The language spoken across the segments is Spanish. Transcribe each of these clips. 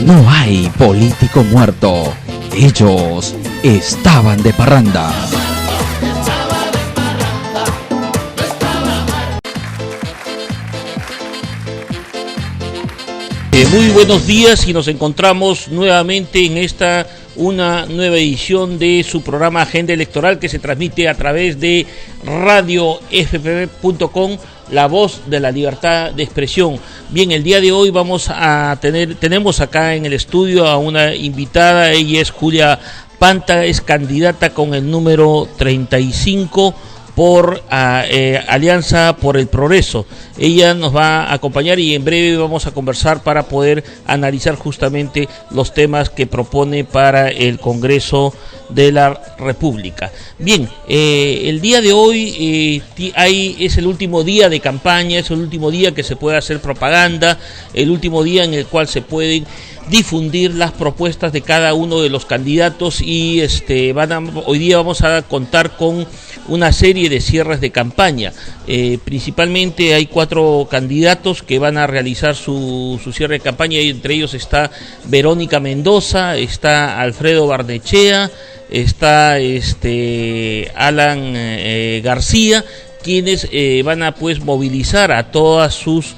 No hay político muerto. Ellos estaban de parranda. Muy buenos días y nos encontramos nuevamente en una nueva edición de su programa Agenda Electoral que se transmite a través de radiofpp.com, la voz de la libertad de expresión. Bien, el día de hoy tenemos acá en el estudio a una invitada. Ella es Julia Panta, es candidata con el número 35 por Alianza por el Progreso. Ella nos va a acompañar y en breve vamos a conversar para poder analizar justamente los temas que propone para el Congreso de la República. Bien, el día de hoy es el último día de campaña, es el último día que se puede hacer propaganda, el último día en el cual se pueden difundir las propuestas de cada uno de los candidatos y hoy día vamos a contar con una serie de cierres de campaña. Principalmente hay 4 candidatos que van a realizar su cierre de campaña y entre ellos está Verónica Mendoza, está Alfredo Barnechea, está Alan García, quienes van a movilizar a todos sus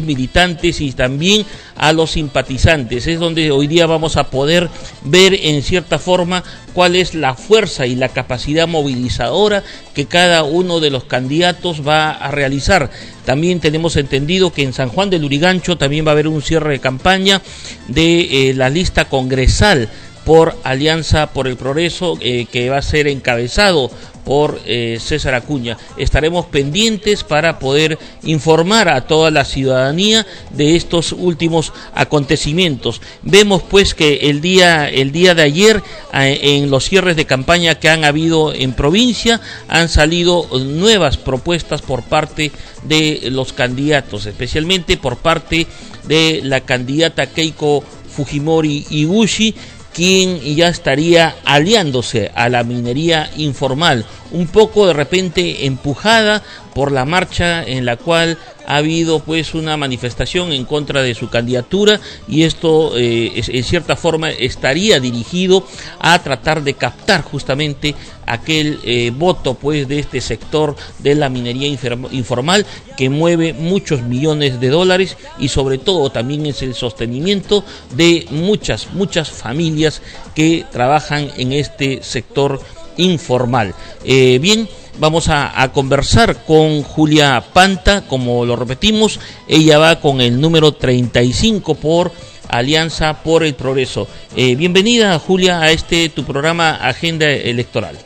militantes y también a los simpatizantes. Es donde hoy día vamos a poder ver en cierta forma cuál es la fuerza y la capacidad movilizadora que cada uno de los candidatos va a realizar. También tenemos entendido que en San Juan del Lurigancho también va a haber un cierre de campaña de la lista congresal por Alianza por el Progreso, que va a ser encabezado por César Acuña. Estaremos pendientes para poder informar a toda la ciudadanía de estos últimos acontecimientos. Vemos pues que el día de ayer, en los cierres de campaña que han habido en provincia, han salido nuevas propuestas por parte de los candidatos, especialmente por parte de la candidata Keiko Fujimori Iguchi, quien ya estaría aliándose a la minería informal, un poco de repente empujada por la marcha en la cual ha habido pues una manifestación en contra de su candidatura, y esto en cierta forma estaría dirigido a tratar de captar justamente aquel voto pues de este sector de la minería informal que mueve muchos millones de dólares y sobre todo también es el sostenimiento de muchas familias que trabajan en este sector informal. Bien, vamos a conversar con Julia Panta, como lo repetimos, ella va con el número 35 por Alianza por el Progreso. Bienvenida, Julia, a tu programa Agenda Electoral.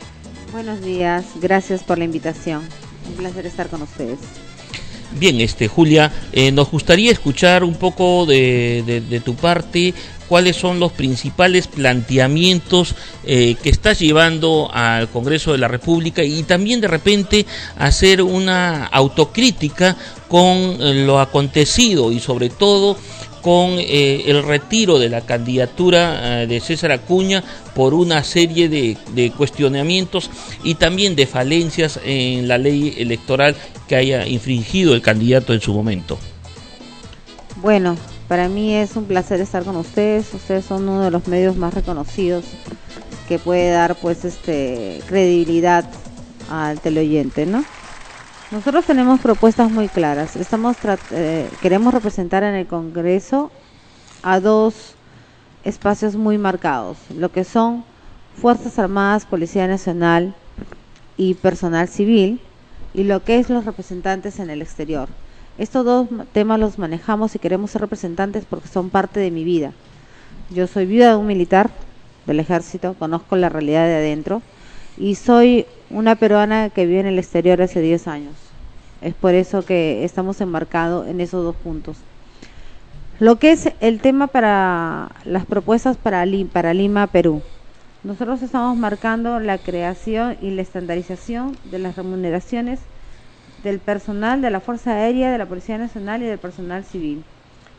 Buenos días, gracias por la invitación, un placer estar con ustedes. Bien, Julia, nos gustaría escuchar un poco de tu parte. ¿Cuáles son los principales planteamientos que estás llevando al Congreso de la República y también de repente hacer una autocrítica con lo acontecido y sobre todo con el retiro de la candidatura de César Acuña por una serie de cuestionamientos y también de falencias en la ley electoral que haya infringido el candidato en su momento? Bueno, para mí es un placer estar con ustedes. Ustedes son uno de los medios más reconocidos que puede dar pues credibilidad al teleoyente, ¿no? Nosotros tenemos propuestas muy claras. Queremos representar en el Congreso a 2 espacios muy marcados, lo que son Fuerzas Armadas, Policía Nacional y personal civil, y lo que es los representantes en el exterior. Estos 2 temas los manejamos y queremos ser representantes porque son parte de mi vida. Yo soy viuda de un militar del ejército, conozco la realidad de adentro y soy una peruana que vive en el exterior hace 10 años. Es por eso que estamos enmarcados en esos 2 puntos. Lo que es el tema para las propuestas para Lima, Perú. Nosotros estamos marcando la creación y la estandarización de las remuneraciones del personal de la Fuerza Aérea, de la Policía Nacional y del personal civil,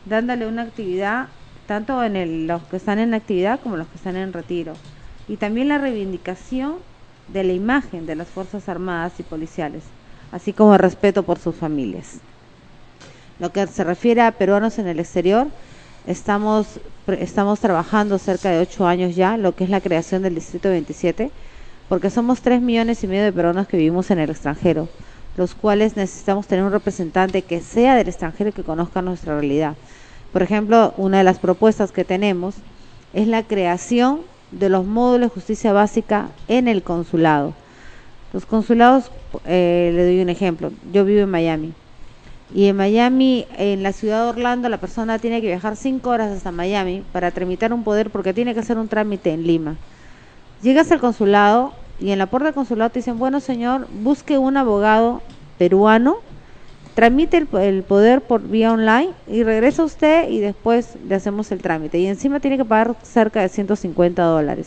dándole una actividad tanto en los que están en actividad como los que están en retiro, y también la reivindicación de la imagen de las Fuerzas Armadas y policiales, así como el respeto por sus familias. Lo que se refiere a peruanos en el exterior, estamos trabajando cerca de 8 años ya, lo que es la creación del Distrito 27, porque somos 3,5 millones de peruanos que vivimos en el extranjero, los cuales necesitamos tener un representante que sea del extranjero y que conozca nuestra realidad. Por ejemplo, una de las propuestas que tenemos es la creación de los módulos de justicia básica en el consulado. Los consulados, le doy un ejemplo, yo vivo en Miami, y en Miami, en la ciudad de Orlando, la persona tiene que viajar 5 horas hasta Miami para tramitar un poder porque tiene que hacer un trámite en Lima. Llegas al consulado y en la puerta del consulado te dicen, bueno señor, busque un abogado peruano, tramite el poder por vía online y regresa usted y después le hacemos el trámite. Y encima tiene que pagar cerca de $150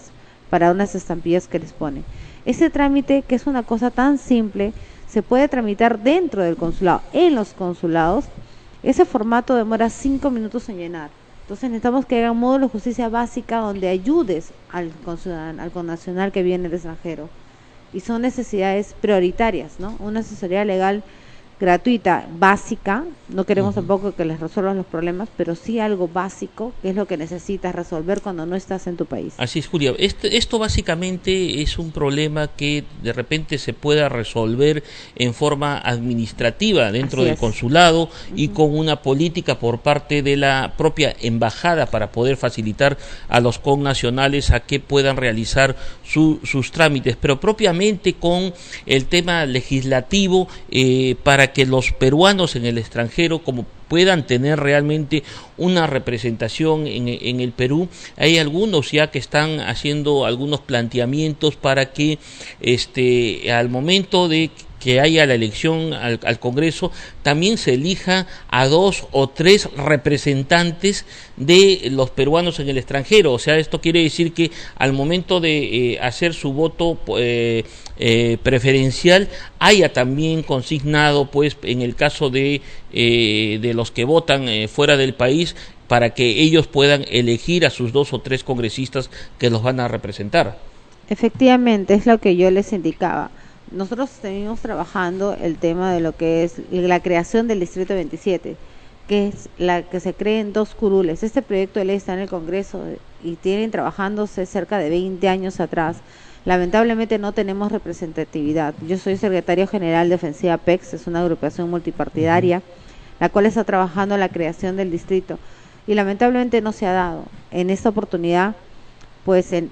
para unas estampillas que les pone. Ese trámite, que es una cosa tan simple, se puede tramitar dentro del consulado. En los consulados, ese formato demora 5 minutos en llenar. Entonces necesitamos que haya un módulo de justicia básica donde ayudes al connacional que viene del extranjero. Y son necesidades prioritarias, ¿no? Una asesoría legal gratuita, básica, no queremos tampoco que les resuelvan los problemas, pero sí algo básico, que es lo que necesitas resolver cuando no estás en tu país. Así es, Julia. Esto básicamente es un problema que de repente se pueda resolver en forma administrativa dentro del consulado y con una política por parte de la propia embajada para poder facilitar a los connacionales a que puedan realizar sus trámites, pero propiamente con el tema legislativo para que los peruanos en el extranjero como puedan tener realmente una representación en el Perú. Hay algunos ya que están haciendo algunos planteamientos para que al momento de que haya la elección al Congreso, también se elija a 2 o 3 representantes de los peruanos en el extranjero. O sea, esto quiere decir que al momento de hacer su voto preferencial, haya también consignado, pues, en el caso de los que votan fuera del país, para que ellos puedan elegir a sus 2 o 3 congresistas que los van a representar. Efectivamente, es lo que yo les indicaba. Nosotros seguimos trabajando el tema de lo que es la creación del Distrito 27, que es la que se cree en 2 curules. Este proyecto de ley está en el Congreso y tienen trabajándose cerca de 20 años atrás. Lamentablemente no tenemos representatividad. Yo soy secretario general de Ofensiva PEX, es una agrupación multipartidaria, la cual está trabajando en la creación del distrito y lamentablemente no se ha dado. En esta oportunidad, pues el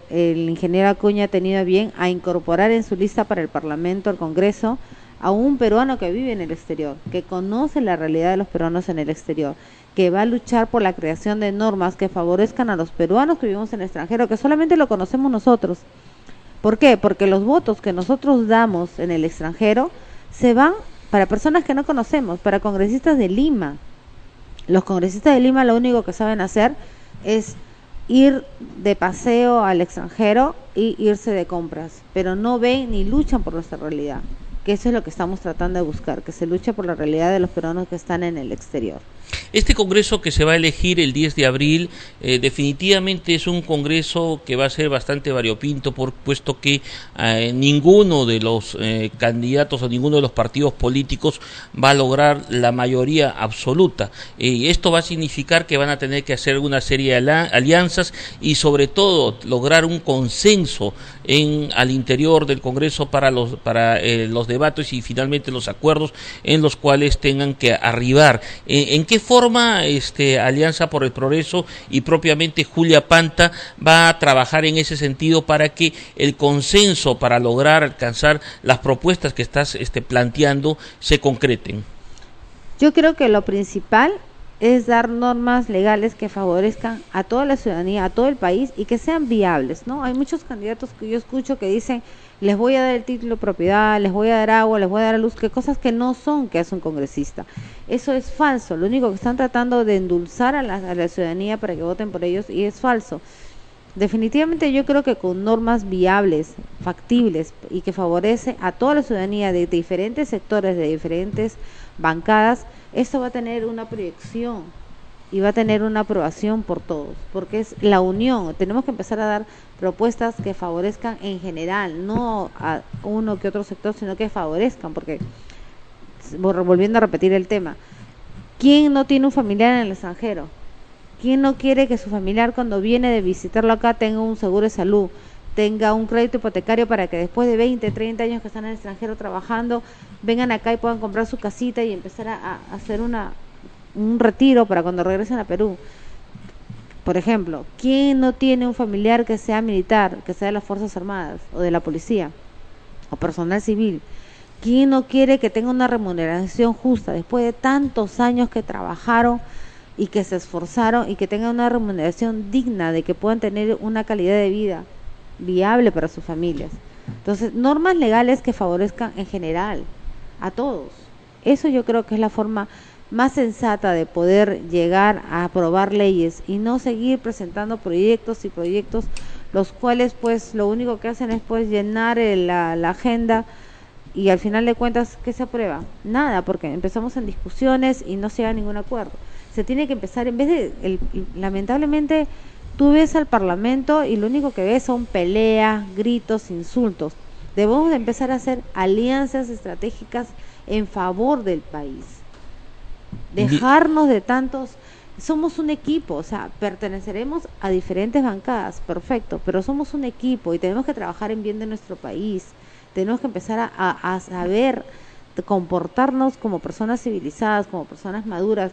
ingeniero Acuña ha tenido bien a incorporar en su lista para el Parlamento, el Congreso, a un peruano que vive en el exterior, que conoce la realidad de los peruanos en el exterior, que va a luchar por la creación de normas que favorezcan a los peruanos que vivimos en el extranjero, que solamente lo conocemos nosotros. ¿Por qué? Porque los votos que nosotros damos en el extranjero se van para personas que no conocemos, para congresistas de Lima. Los congresistas de Lima lo único que saben hacer es ir de paseo al extranjero y irse de compras, pero no ven ni luchan por nuestra realidad, que eso es lo que estamos tratando de buscar, que se luche por la realidad de los peruanos que están en el exterior. Este congreso que se va a elegir el 10 de abril definitivamente es un congreso que va a ser bastante variopinto, puesto que ninguno de los candidatos o ninguno de los partidos políticos va a lograr la mayoría absoluta. Esto va a significar que van a tener que hacer una serie de alianzas y sobre todo lograr un consenso al interior del Congreso para los debates y finalmente los acuerdos en los cuales tengan que arribar. ¿En qué forma Alianza por el Progreso y propiamente Julia Panta va a trabajar en ese sentido para que el consenso para lograr alcanzar las propuestas que estás planteando se concreten? Yo creo que lo principal es dar normas legales que favorezcan a toda la ciudadanía, a todo el país y que sean viables, ¿no? Hay muchos candidatos que yo escucho que dicen, les voy a dar el título de propiedad, les voy a dar agua, les voy a dar luz, que cosas que no son que hace un congresista. Eso es falso, lo único que están tratando de endulzar a la ciudadanía para que voten por ellos y es falso. Definitivamente yo creo que con normas viables, factibles y que favorece a toda la ciudadanía de diferentes sectores, de diferentes bancadas, esto va a tener una proyección y va a tener una aprobación por todos, porque es la unión. Tenemos que empezar a dar propuestas que favorezcan en general, no a uno que otro sector, sino que favorezcan, porque, volviendo a repetir el tema, ¿quién no tiene un familiar en el extranjero? ¿Quién no quiere que su familiar cuando viene de visitarlo acá tenga un seguro de salud, tenga un crédito hipotecario para que después de 20, 30 años que están en el extranjero trabajando, vengan acá y puedan comprar su casita y empezar a hacer un retiro para cuando regresen a Perú? Por ejemplo, ¿quién no tiene un familiar que sea militar, que sea de las Fuerzas Armadas o de la policía o personal civil? ¿Quién no quiere que tenga una remuneración justa después de tantos años que trabajaron y que se esforzaron y que tengan una remuneración digna, de que puedan tener una calidad de vida viable para sus familias? Entonces, normas legales que favorezcan en general a todos. Eso yo creo que es la forma más sensata de poder llegar a aprobar leyes y no seguir presentando proyectos y proyectos los cuales pues lo único que hacen es pues llenar la agenda, y al final de cuentas, ¿qué se aprueba? Nada, porque empezamos en discusiones y no se llega a ningún acuerdo. Se tiene que empezar, en vez de, lamentablemente, tú ves al Parlamento y lo único que ves son peleas, gritos, insultos. Debemos de empezar a hacer alianzas estratégicas en favor del país. Dejarnos de tantos... Somos un equipo, o sea, perteneceremos a diferentes bancadas, perfecto, pero somos un equipo y tenemos que trabajar en bien de nuestro país. Tenemos que empezar a saber comportarnos como personas civilizadas, como personas maduras,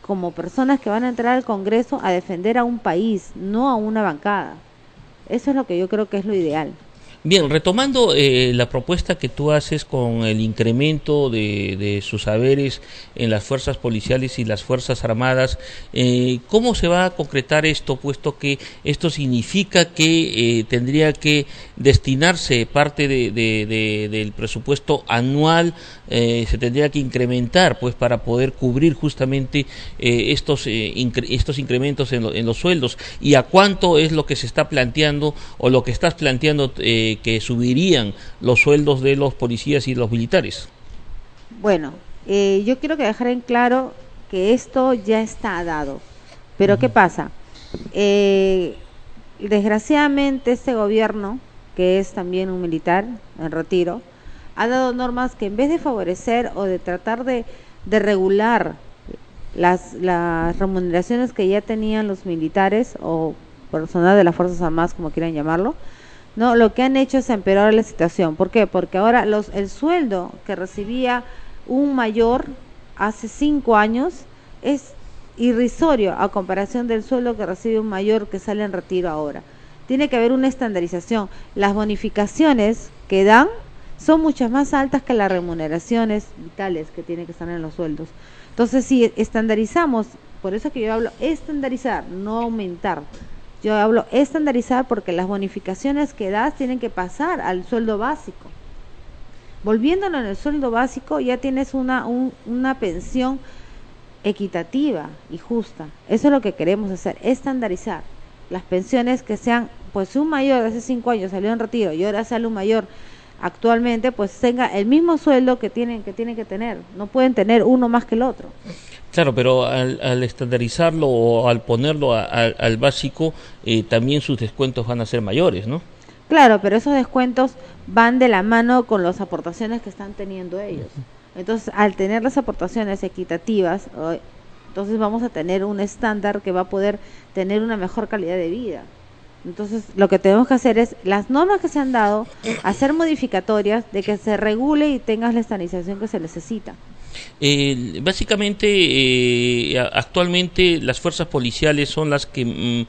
como personas que van a entrar al Congreso a defender a un país, no a una bancada. Eso es lo que yo creo que es lo ideal. Bien, retomando la propuesta que tú haces con el incremento de sus saberes en las fuerzas policiales y las fuerzas armadas, ¿cómo se va a concretar esto, puesto que esto significa que tendría que destinarse parte del presupuesto anual, se tendría que incrementar pues para poder cubrir justamente estos incrementos en los sueldos? ¿Y a cuánto es lo que se está planteando o lo que estás planteando que subirían los sueldos de los policías y los militares? Bueno, yo quiero que dejar en claro que esto ya está dado. Pero ¿qué pasa? Desgraciadamente este gobierno, que es también un militar en retiro, ha dado normas que en vez de favorecer o de tratar de regular las remuneraciones que ya tenían los militares o personal de las Fuerzas Armadas, como quieran llamarlo, no, lo que han hecho es empeorar la situación. ¿Por qué? Porque ahora el sueldo que recibía un mayor hace 5 años es irrisorio a comparación del sueldo que recibe un mayor que sale en retiro ahora. Tiene que haber una estandarización. Las bonificaciones que dan son muchas más altas que las remuneraciones vitales que tienen que estar en los sueldos. Entonces, si estandarizamos, por eso que yo hablo estandarizar, no aumentar. Yo hablo estandarizar porque las bonificaciones que das tienen que pasar al sueldo básico. Volviéndolo en el sueldo básico, ya tienes una pensión equitativa y justa. Eso es lo que queremos hacer, estandarizar. Las pensiones que sean, pues si un mayor de hace 5 años salió en retiro y ahora sale un mayor actualmente, pues tenga el mismo sueldo que tienen que tener. No pueden tener uno más que el otro. Claro, pero al estandarizarlo o al ponerlo al básico, también sus descuentos van a ser mayores, ¿no? Claro, pero esos descuentos van de la mano con las aportaciones que están teniendo ellos. Entonces, al tener las aportaciones equitativas, entonces vamos a tener un estándar que va a poder tener una mejor calidad de vida. Entonces, lo que tenemos que hacer es, las normas que se han dado, hacer modificatorias de que se regule y tengas la estandarización que se necesita. Básicamente, actualmente las fuerzas policiales son las que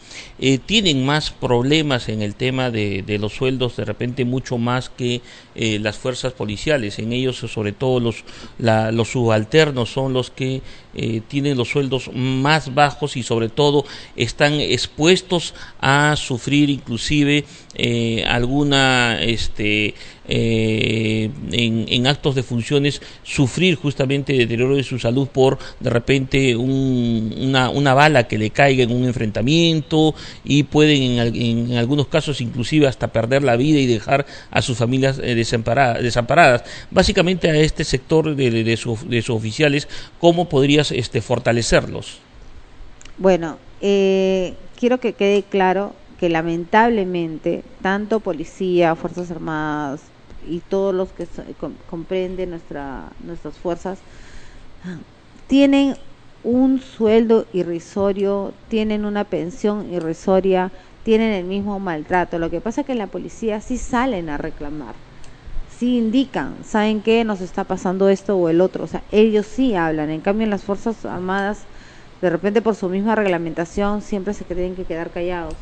tienen más problemas en el tema de los sueldos, de repente mucho más que las fuerzas policiales. En ellos, sobre todo los subalternos son los que tienen los sueldos más bajos y sobre todo están expuestos a sufrir inclusive alguna en actos de funciones, sufrir justamente deterioro de su salud por de repente una bala que le caiga en un enfrentamiento, y pueden en algunos casos inclusive hasta perder la vida y dejar a sus familias desamparadas. Básicamente a este sector de sus oficiales, ¿cómo podrías fortalecerlos? Bueno, quiero que quede claro que lamentablemente tanto policía, Fuerzas Armadas y todos los que comprenden nuestras fuerzas tienen un sueldo irrisorio, tienen una pensión irrisoria, tienen el mismo maltrato. Lo que pasa es que en la policía sí salen a reclamar, sí indican, ¿saben qué? Nos está pasando esto o el otro. O sea, ellos sí hablan. En cambio, en las Fuerzas Armadas, de repente por su misma reglamentación, siempre se tienen que quedar callados.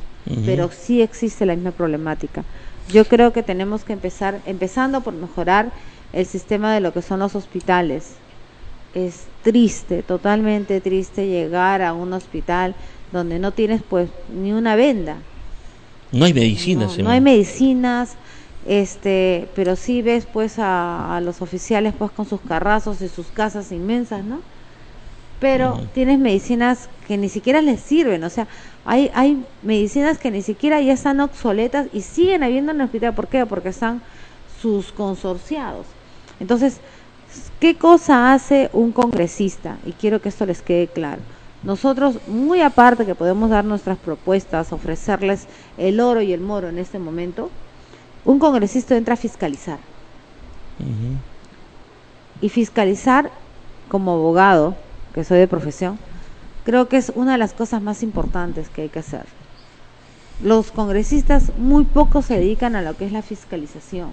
Pero sí existe la misma problemática. Yo creo que tenemos que empezando por mejorar el sistema de lo que son los hospitales. Es triste, totalmente triste llegar a un hospital donde no tienes pues ni una venda. No hay medicinas. No hay medicinas, pero sí ves pues a los oficiales pues con sus carrazos y sus casas inmensas, ¿no? Pero tienes medicinas que ni siquiera les sirven, o sea, hay medicinas que ni siquiera ya están obsoletas y siguen habiendo en el hospital. ¿Por qué? Porque están sus consorciados. Entonces, ¿qué cosa hace un congresista? Y quiero que esto les quede claro. Nosotros, muy aparte que podemos dar nuestras propuestas, ofrecerles el oro y el moro en este momento, un congresista entra a fiscalizar. Y fiscalizar como abogado, que soy de profesión, creo que es una de las cosas más importantes que hay que hacer. Los congresistas muy poco se dedican a lo que es la fiscalización.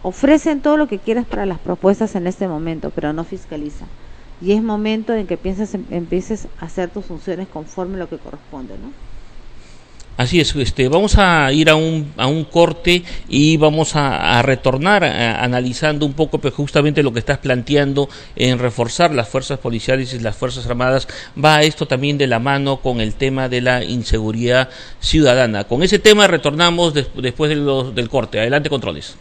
Ofrecen todo lo que quieras para las propuestas en este momento, pero no fiscalizan. Y es momento en que empieces a hacer tus funciones conforme a lo que corresponde, ¿no? Así es, vamos a ir a un corte y vamos a retornar analizando un poco pues, justamente lo que estás planteando en reforzar las fuerzas policiales y las fuerzas armadas. Va esto también de la mano con el tema de la inseguridad ciudadana. Con ese tema retornamos después del corte. Adelante, controles.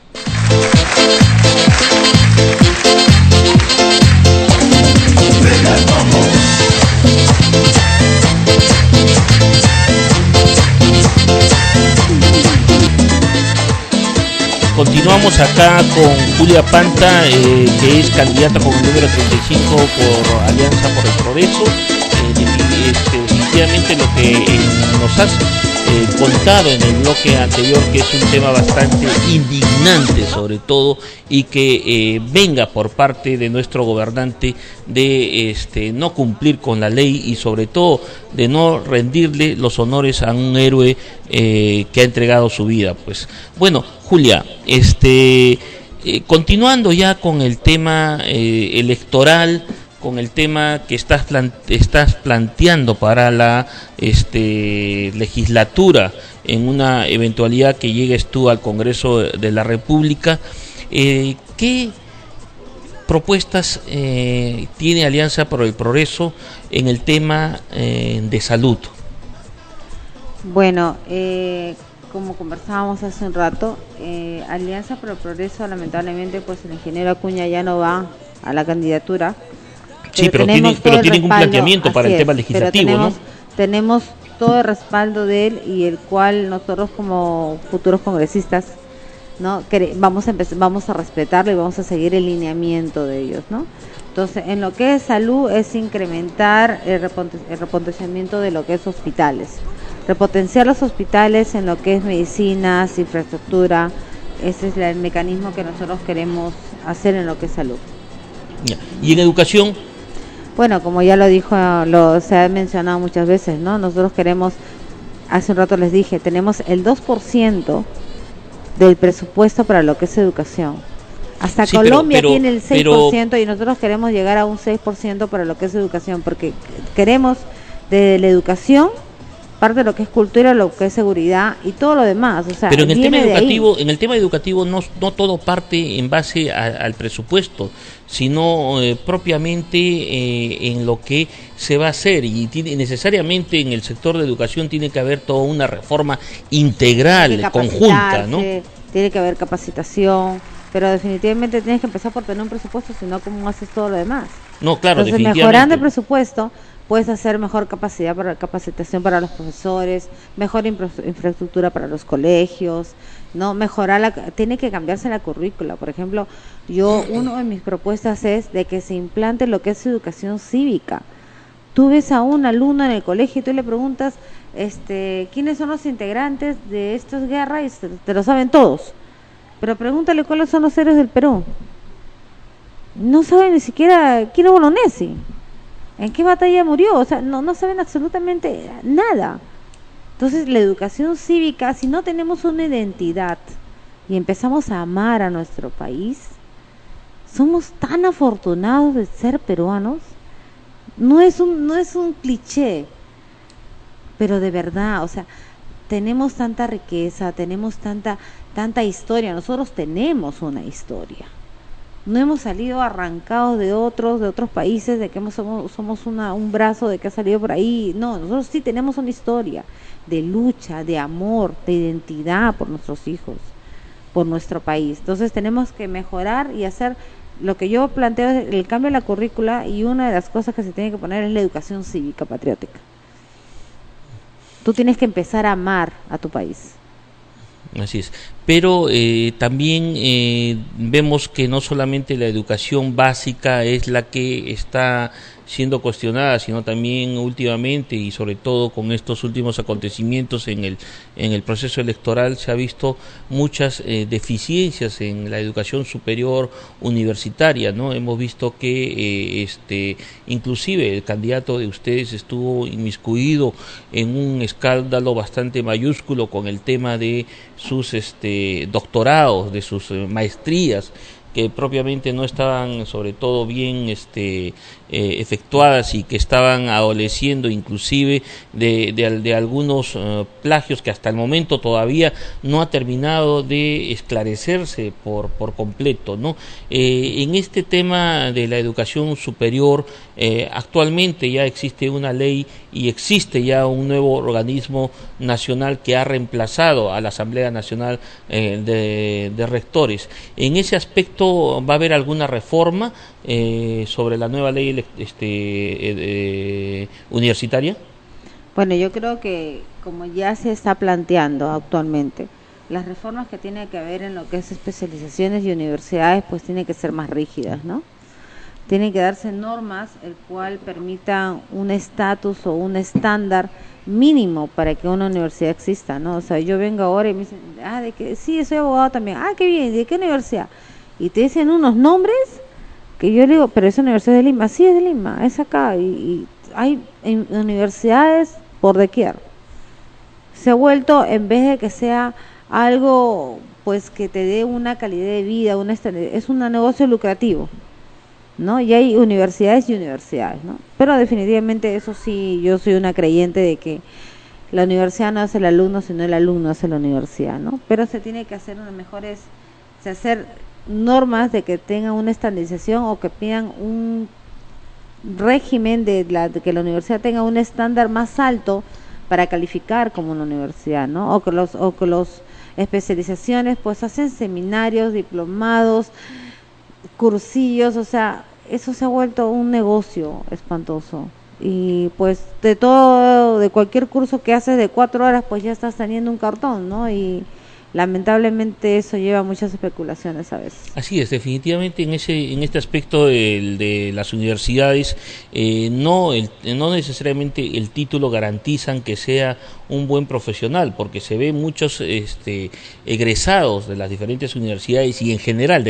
Continuamos acá con Julia Panta, que es candidata con el número 35 por Alianza por el Progreso. Definitivamente lo que nos has contado en el bloque anterior, que es un tema bastante indignante sobre todo, y que venga por parte de nuestro gobernante de no cumplir con la ley y sobre todo de no rendirle los honores a un héroe que ha entregado su vida. Pues bueno, Julia, continuando ya con el tema electoral, con el tema que estás planteando para la legislatura en una eventualidad que llegues tú al Congreso de la República, ¿qué propuestas tiene Alianza por el Progreso en el tema de salud? Bueno, como conversábamos hace un rato, Alianza por el Progreso, lamentablemente, pues el ingeniero Acuña ya no va a la candidatura. Sí, pero tienen un planteamiento para el tema legislativo, ¿no? Tenemos todo el respaldo de él, y el cual nosotros como futuros congresistas, ¿no? Vamos a respetarlo y vamos a seguir el lineamiento de ellos, ¿no? Entonces, en lo que es salud es incrementar el repotenciamiento de lo que es hospitales, repotenciar los hospitales en lo que es medicinas, infraestructura. Ese es el mecanismo que nosotros queremos hacer en lo que es salud. ¿Y en educación? Bueno, como ya se ha mencionado muchas veces, ¿no? Nosotros queremos, hace un rato les dije, tenemos el 2% del presupuesto para lo que es educación. Hasta sí, Colombia tiene el 6% y nosotros queremos llegar a un 6% para lo que es educación, porque queremos de la educación parte de lo que es cultura, lo que es seguridad y todo lo demás. O sea, pero en el tema educativo no todo parte en base al presupuesto, sino propiamente en lo que se va a hacer, y necesariamente en el sector de educación tiene que haber toda una reforma integral, conjunta, ¿no? Tiene que haber capacitación, pero definitivamente tienes que empezar por tener un presupuesto, sino cómo haces todo lo demás. No, claro, entonces, definitivamente. Mejorando el presupuesto, puedes hacer mejor capacitación para los profesores, mejor infraestructura para los colegios, no tiene que cambiarse la currícula. Por ejemplo, una de mis propuestas es de que se implante lo que es educación cívica. Tú ves a un alumno en el colegio y tú le preguntas, ¿quiénes son los integrantes de estas guerras? Y te lo saben todos. Pero pregúntale cuáles son los héroes del Perú. No saben ni siquiera quién es Bolognesi. ¿En qué batalla murió? O sea, no saben absolutamente nada. Entonces, la educación cívica, si no tenemos una identidad y empezamos a amar a nuestro país, somos tan afortunados de ser peruanos. No es un cliché, pero de verdad, o sea, tenemos tanta riqueza, tenemos tanta historia. Nosotros tenemos una historia. No hemos salido arrancados de otros países, de que somos un brazo de que ha salido por ahí. No, nosotros sí tenemos una historia de lucha, de amor, de identidad por nuestros hijos, por nuestro país. Entonces tenemos que mejorar y hacer lo que yo planteo, es el cambio de la currícula, y una de las cosas que se tiene que poner es la educación cívica patriótica. Tú tienes que empezar a amar a tu país. Así es, pero también vemos que no solamente la educación básica es la que está siendo cuestionada, sino también últimamente, y sobre todo con estos últimos acontecimientos en el proceso electoral, se ha visto muchas deficiencias en la educación superior universitaria, ¿no? Hemos visto que inclusive el candidato de ustedes estuvo inmiscuido en un escándalo bastante mayúsculo con el tema de sus doctorados, de sus maestrías, que propiamente no estaban sobre todo bien efectuadas, y que estaban adoleciendo inclusive de algunos plagios que hasta el momento todavía no ha terminado de esclarecerse por completo, ¿no? En este tema de la educación superior, actualmente ya existe una ley y existe ya un nuevo organismo nacional que ha reemplazado a la Asamblea Nacional de Rectores. En ese aspecto, ¿va a haber alguna reforma sobre la nueva ley universitaria? Bueno, yo creo que como ya se está planteando actualmente, las reformas que tiene que haber en lo que es especializaciones y universidades, pues tienen que ser más rígidas, ¿no? Tienen que darse normas el cual permitan un estatus o un estándar mínimo para que una universidad exista, ¿no? O sea, yo vengo ahora y me dicen, de que sí, soy abogado también. Qué bien, ¿de qué universidad? Y te dicen unos nombres que yo le digo, pero esa universidad es de Lima. Sí, es de Lima, es acá, y hay universidades por doquier. Se ha vuelto, en vez de que sea algo pues que te dé una calidad de vida, es un negocio lucrativo, ¿no? Y hay universidades y universidades, ¿no? Pero definitivamente eso sí, yo soy una creyente de que la universidad no hace el alumno, sino el alumno hace la universidad, ¿no? Pero se tiene que hacer hacer normas de que tengan una estandarización, o que pidan un régimen de que la universidad tenga un estándar más alto para calificar como una universidad, ¿no? O que los especializaciones pues hacen seminarios, diplomados, cursillos, o sea, eso se ha vuelto un negocio espantoso. Y pues de cualquier curso que haces de 4 horas, pues ya estás teniendo un cartón, ¿no? Y lamentablemente eso lleva a muchas especulaciones a veces. Así es, definitivamente en este aspecto de las universidades, no necesariamente el título garantizan que sea un buen profesional, porque se ven muchos egresados de las diferentes universidades, y en general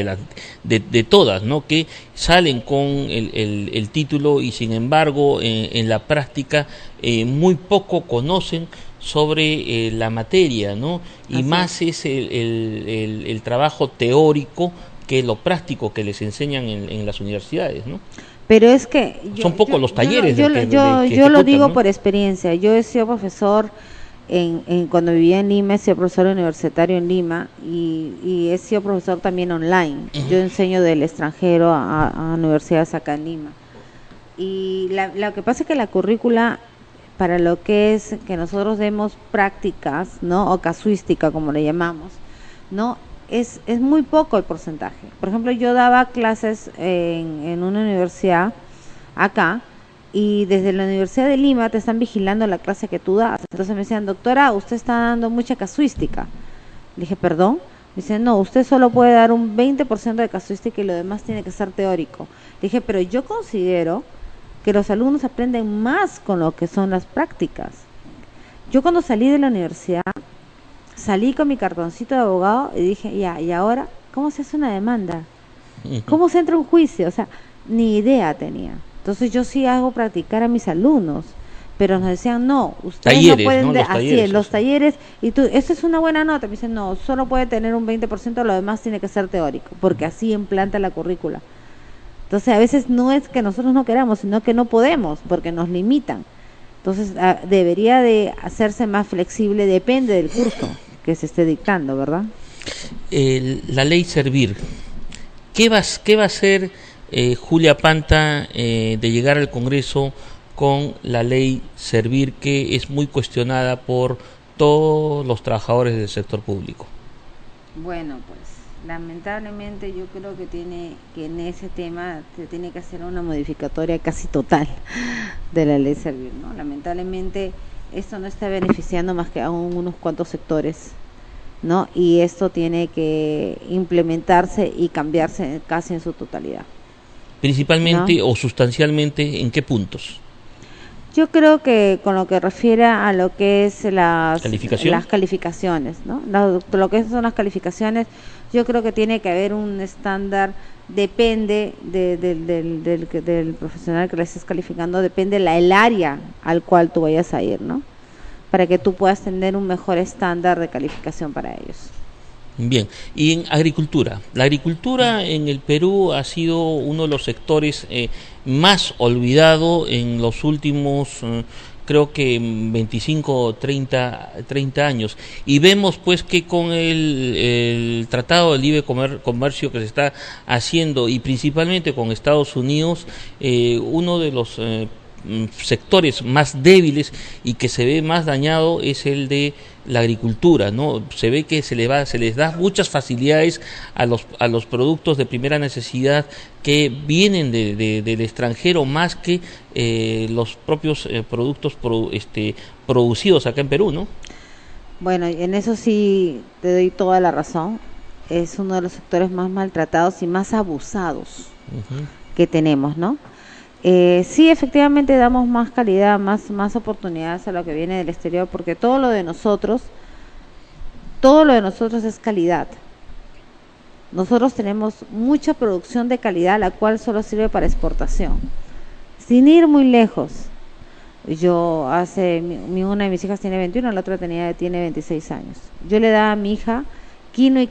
de todas, ¿no?, que salen con el título, y sin embargo en la práctica muy poco conocen sobre la materia, ¿no? Y así más es el trabajo teórico que lo práctico que les enseñan en las universidades, ¿no? Pero es que son pocos los talleres yo lo digo, ¿no?, por experiencia. Yo he sido profesor cuando vivía en Lima, he sido profesor universitario en Lima, y he sido profesor también online. Yo enseño del extranjero a universidades acá en Lima. Y lo que pasa es que la currícula, para lo que es que nosotros demos prácticas, ¿no?, o casuística, como le llamamos, ¿no?, es muy poco el porcentaje. Por ejemplo, yo daba clases en una universidad acá, y desde la Universidad de Lima te están vigilando la clase que tú das. Entonces me decían, doctora, usted está dando mucha casuística. Le dije, ¿perdón? Me dicen, no, usted solo puede dar un 20% de casuística y lo demás tiene que ser teórico. Le dije, pero yo considero que los alumnos aprenden más con lo que son las prácticas. Yo cuando salí de la universidad, salí con mi cartoncito de abogado y dije, ya, ¿y ahora cómo se hace una demanda? ¿Cómo se entra un juicio? O sea, ni idea tenía. Entonces yo sí hago practicar a mis alumnos, pero nos decían, no, ustedes Talleres, no pueden, ¿no? Los así talleres, es, los eso. talleres, y tú, esa es una buena nota, me dicen, no, solo puede tener un 20%, lo demás tiene que ser teórico, porque así implanta la currícula. Entonces a veces no es que nosotros no queramos, sino que no podemos, porque nos limitan. Entonces debería de hacerse más flexible, depende del curso que se esté dictando, ¿verdad? La ley Servir. ¿Qué va a hacer Julia Panta de llegar al Congreso con la ley Servir, que es muy cuestionada por todos los trabajadores del sector público? Bueno, pues lamentablemente yo creo que en ese tema se tiene que hacer una modificatoria casi total de la ley Servir, ¿no? Lamentablemente esto no está beneficiando más que a unos cuantos sectores, ¿no? Y esto tiene que implementarse y cambiarse casi en su totalidad, Principalmente ¿no? o sustancialmente, ¿en qué puntos? Yo creo que con lo que refiere a lo que es ¿Calificación? las calificaciones, ¿no? Lo que son las calificaciones, yo creo que tiene que haber un estándar, depende del profesional que le estés calificando, depende el área al cual tú vayas a ir, ¿no? Para que tú puedas tener un mejor estándar de calificación para ellos. Bien, y en agricultura. La agricultura en el Perú ha sido uno de los sectores más olvidado en los últimos, creo que 25 o 30 años. Y vemos pues que con el Tratado de Libre Comercio que se está haciendo, y principalmente con Estados Unidos, uno de los sectores más débiles y que se ve más dañado es el de la agricultura, ¿no? Se ve que se les da muchas facilidades a los productos de primera necesidad que vienen del extranjero, más que los propios productos producidos acá en Perú, ¿no? Bueno, en eso sí te doy toda la razón. Es uno de los sectores más maltratados y más abusados Uh-huh. que tenemos, ¿no? Sí, efectivamente damos más calidad, más oportunidades a lo que viene del exterior, porque todo lo de nosotros es calidad. Nosotros tenemos mucha producción de calidad, la cual solo sirve para exportación. Sin ir muy lejos, una de mis hijas tiene 21, la otra tiene 26 años. Yo le daba a mi hija quinoa y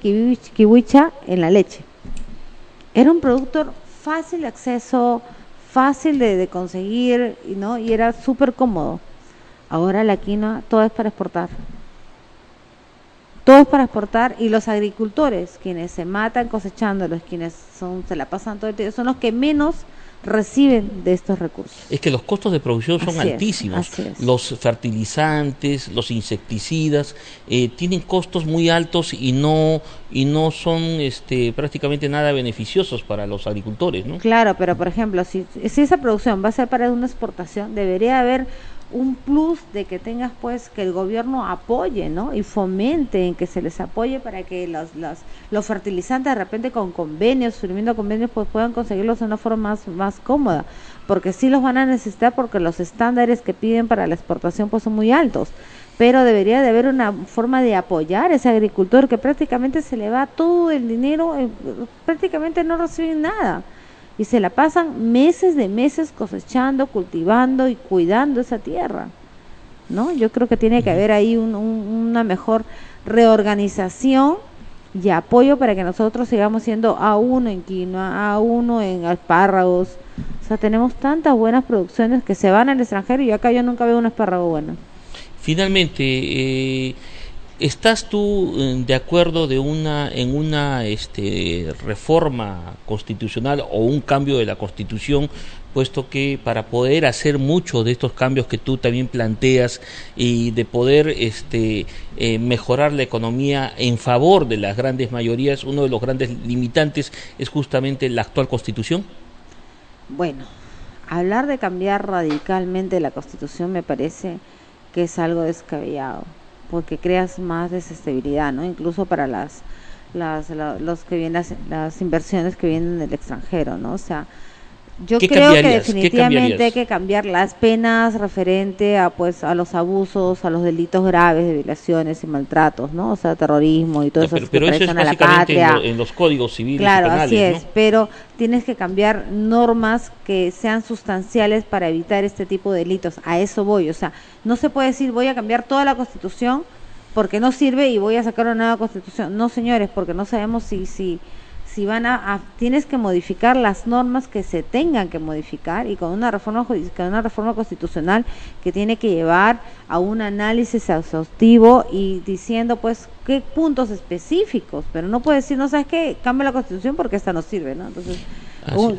kiwicha en la leche. Era un producto fácil de acceso, fácil de conseguir, ¿no? Y era súper cómodo. Ahora la quinoa, todo es para exportar. Todo es para exportar, y los agricultores, quienes se matan cosechándolos, se la pasan todo el tiempo, son los que menos reciben de estos recursos. Es que los costos de producción son altísimos. Así es. Los fertilizantes, los insecticidas tienen costos muy altos y no son prácticamente nada beneficiosos para los agricultores, ¿no? Claro, pero por ejemplo, si esa producción va a ser para una exportación, debería haber un plus de que tengas, pues, que el gobierno apoye, ¿no? Y fomente en que se les apoye para que los fertilizantes, de repente con convenios, firmando convenios, pues puedan conseguirlos de una forma más cómoda, porque sí los van a necesitar, porque los estándares que piden para la exportación pues son muy altos. Pero debería de haber una forma de apoyar a ese agricultor que prácticamente se le va todo el dinero, prácticamente no reciben nada. Y se la pasan meses de meses cosechando, cultivando y cuidando esa tierra, ¿no? Yo creo que tiene que haber ahí una mejor reorganización y apoyo para que nosotros sigamos siendo A1 en quinoa, A1 en espárragos. O sea, tenemos tantas buenas producciones que se van al extranjero, y acá yo nunca veo un espárrago bueno. Finalmente, ¿estás tú de acuerdo en una reforma constitucional o un cambio de la Constitución, puesto que para poder hacer muchos de estos cambios que tú también planteas y de poder mejorar la economía en favor de las grandes mayorías, uno de los grandes limitantes es justamente la actual Constitución? Bueno, hablar de cambiar radicalmente la Constitución me parece que es algo descabellado, porque creas más desestabilidad, ¿no? Incluso para las inversiones que vienen del extranjero, ¿no? O sea, Yo creo que definitivamente hay que cambiar las penas referente a a los abusos, a los delitos graves de violaciones y maltratos, ¿no? O sea, terrorismo y todo eso. Pero eso es básicamente en los códigos civiles. Claro, y penales, así es, ¿no? pero tienes que cambiar normas que sean sustanciales para evitar este tipo de delitos. A eso voy, o sea, no se puede decir voy a cambiar toda la Constitución porque no sirve y voy a sacar una nueva Constitución. No, señores, porque no sabemos si tienes que modificar las normas que se tengan que modificar, y con una reforma constitucional que tiene que llevar a un análisis exhaustivo y diciendo pues qué puntos específicos, pero no puedes decir, no sabes qué, cambia la Constitución porque esta no sirve, ¿no? Entonces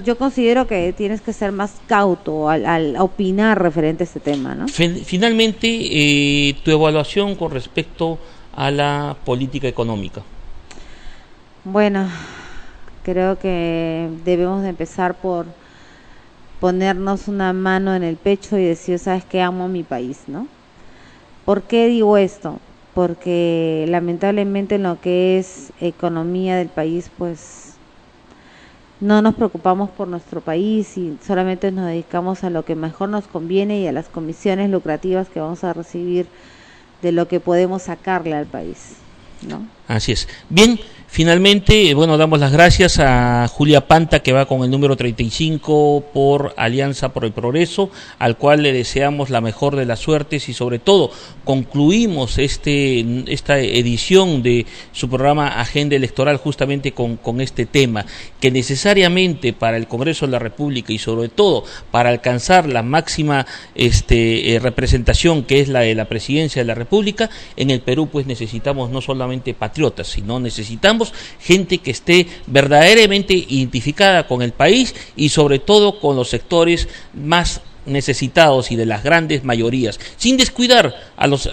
yo considero que tienes que ser más cauto al opinar referente a este tema, ¿no? Finalmente, tu evaluación con respecto a la política económica. Bueno, creo que debemos de empezar por ponernos una mano en el pecho y decir, ¿sabes qué? Amo a mi país, ¿no? ¿Por qué digo esto? Porque lamentablemente en lo que es economía del país, pues no nos preocupamos por nuestro país y solamente nos dedicamos a lo que mejor nos conviene y a las comisiones lucrativas que vamos a recibir de lo que podemos sacarle al país, ¿no? Así es. Bien, finalmente, bueno, damos las gracias a Julia Panta, que va con el número 35 por Alianza por el Progreso, al cual le deseamos la mejor de las suertes y sobre todo concluimos esta edición de su programa Agenda Electoral justamente con este tema, que necesariamente para el Congreso de la República y sobre todo para alcanzar la máxima representación que es la de la Presidencia de la República, en el Perú pues necesitamos no solamente patriotas, sino necesitamos gente que esté verdaderamente identificada con el país y sobre todo con los sectores más necesitados y de las grandes mayorías, sin descuidar a los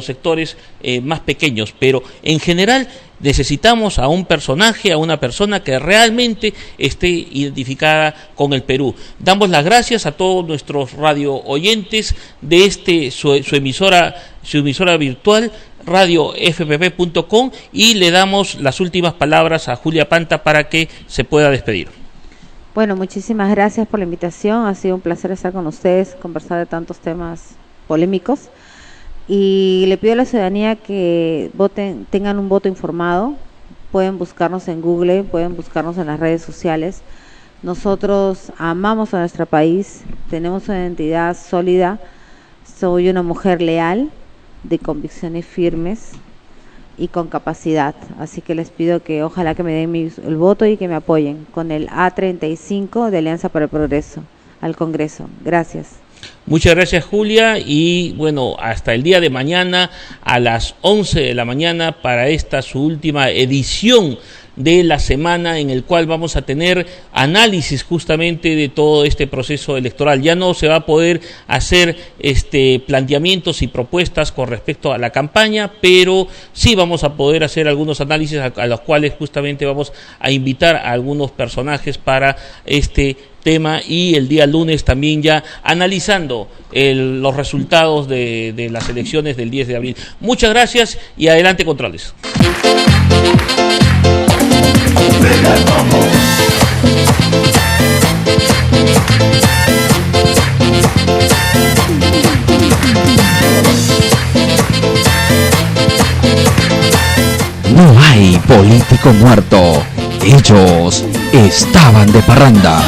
sectores más pequeños, pero en general necesitamos a un personaje, a una persona que realmente esté identificada con el Perú. Damos las gracias a todos nuestros radio oyentes de su emisora virtual radiofpp.com y le damos las últimas palabras a Julia Panta para que se pueda despedir. Bueno, muchísimas gracias por la invitación, ha sido un placer estar con ustedes, conversar de tantos temas polémicos y le pido a la ciudadanía que tengan un voto informado, pueden buscarnos en Google, pueden buscarnos en las redes sociales. Nosotros amamos a nuestro país, tenemos una identidad sólida, soy una mujer leal, de convicciones firmes y con capacidad, así que les pido que ojalá que me den el voto y que me apoyen con el A35 de Alianza para el Progreso al Congreso. Gracias. Muchas gracias, Julia, y bueno, hasta el día de mañana a las 11 de la mañana para su última edición de la semana, en el cual vamos a tener análisis justamente de todo este proceso electoral. Ya no se va a poder hacer planteamientos y propuestas con respecto a la campaña, pero sí vamos a poder hacer algunos análisis a los cuales justamente vamos a invitar a algunos personajes para este tema, y el día lunes también ya analizando los resultados de las elecciones del 10 de abril. Muchas gracias y adelante, controles. No hay político muerto, ellos estaban de parranda.